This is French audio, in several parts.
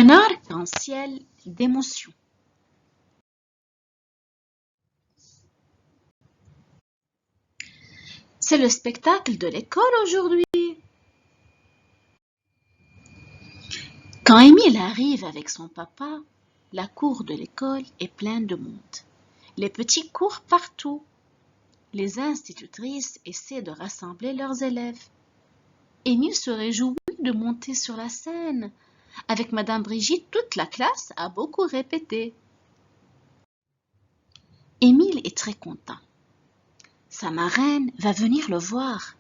Un arc-en-ciel d'émotions. C'est le spectacle de l'école aujourd'hui. Quand Émile arrive avec son papa, la cour de l'école est pleine de monde. Les petits courent partout. Les institutrices essaient de rassembler leurs élèves. Émile se réjouit de monter sur la scène. Avec Madame Brigitte, toute la classe a beaucoup répété. Émile est très content. Sa marraine va venir le voir.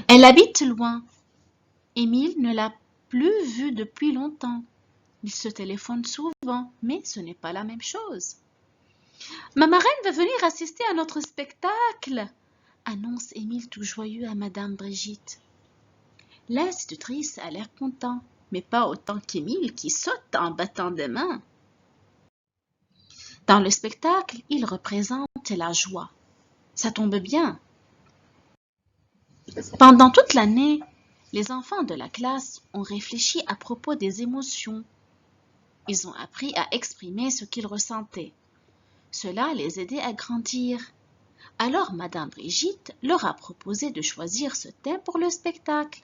Elle habite loin. Émile ne l'a plus vue depuis longtemps. Ils se téléphonent souvent, mais ce n'est pas la même chose. Ma marraine va venir assister à notre spectacle, annonce Émile tout joyeux à Madame Brigitte. L'institutrice a l'air content, mais pas autant qu'Émile qui saute en battant des mains. Dans le spectacle, il représente la joie. Ça tombe bien. Pendant toute l'année, les enfants de la classe ont réfléchi à propos des émotions. Ils ont appris à exprimer ce qu'ils ressentaient. Cela les aidait à grandir. Alors Madame Brigitte leur a proposé de choisir ce thème pour le spectacle.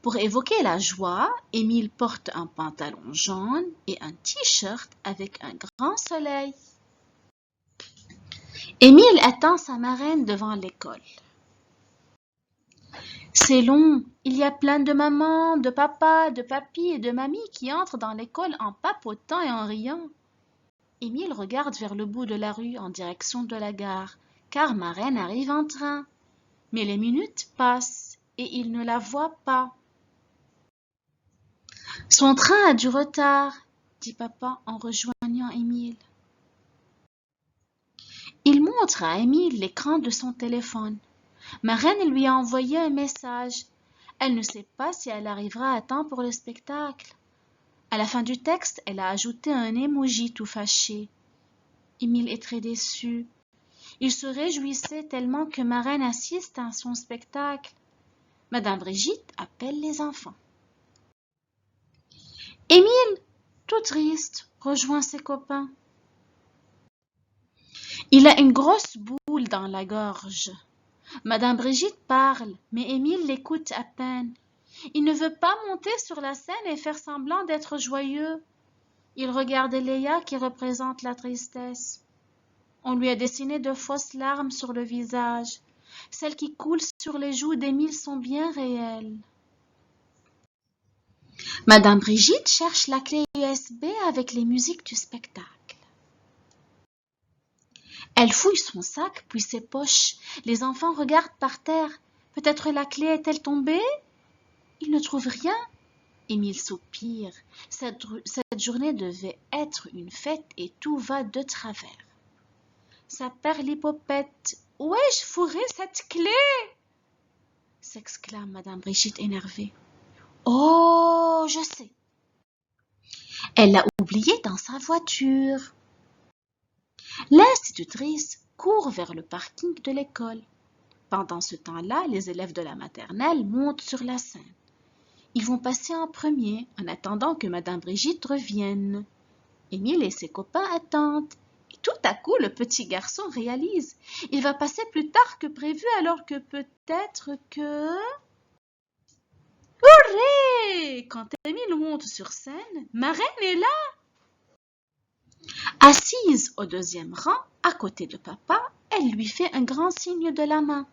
Pour évoquer la joie, Émile porte un pantalon jaune et un t-shirt avec un grand soleil. Émile attend sa marraine devant l'école. C'est long, il y a plein de mamans, de papas, de papis et de mamies qui entrent dans l'école en papotant et en riant. Émile regarde vers le bout de la rue en direction de la gare, car marraine arrive en train. Mais les minutes passent et il ne la voit pas. Son train a du retard, dit papa en rejoignant Émile. Il montre à Émile l'écran de son téléphone. Marraine lui a envoyé un message. Elle ne sait pas si elle arrivera à temps pour le spectacle. À la fin du texte, elle a ajouté un emoji tout fâché. Émile est très déçu. Il se réjouissait tellement que marraine assiste à son spectacle. Madame Brigitte appelle les enfants. Émile, tout triste, rejoint ses copains. Il a une grosse boule dans la gorge. Madame Brigitte parle, mais Émile l'écoute à peine. Il ne veut pas monter sur la scène et faire semblant d'être joyeux. Il regarde Léa qui représente la tristesse. On lui a dessiné de fausses larmes sur le visage. Celles qui coulent sur les joues d'Émile sont bien réelles. Madame Brigitte cherche la clé USB avec les musiques du spectacle. Elle fouille son sac puis ses poches. Les enfants regardent par terre. Peut-être la clé est-elle tombée? Ils ne trouvent rien. Émile soupire. Cette journée devait être une fête et tout va de travers. Sa perlipopette. Où ai-je fourré cette clé? S'exclame Madame Brigitte énervée. Oh, je sais. Elle l'a oubliée dans sa voiture. L'institutrice court vers le parking de l'école. Pendant ce temps-là, les élèves de la maternelle montent sur la scène. Ils vont passer en premier en attendant que Madame Brigitte revienne. Émile et ses copains attendent. Et tout à coup, le petit garçon réalise. Il va passer plus tard que prévu alors que peut-être que... Hurrah! Quand Émile monte sur scène, marraine est là. Assise au deuxième rang, à côté de papa, elle lui fait un grand signe de la main.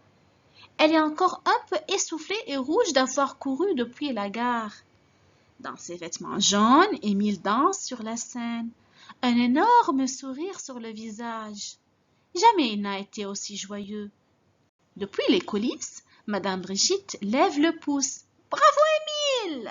Elle est encore un peu essoufflée et rouge d'avoir couru depuis la gare. Dans ses vêtements jaunes, Émile danse sur la scène, un énorme sourire sur le visage. Jamais il n'a été aussi joyeux. Depuis les coulisses, Madame Brigitte lève le pouce. Bravo Émile!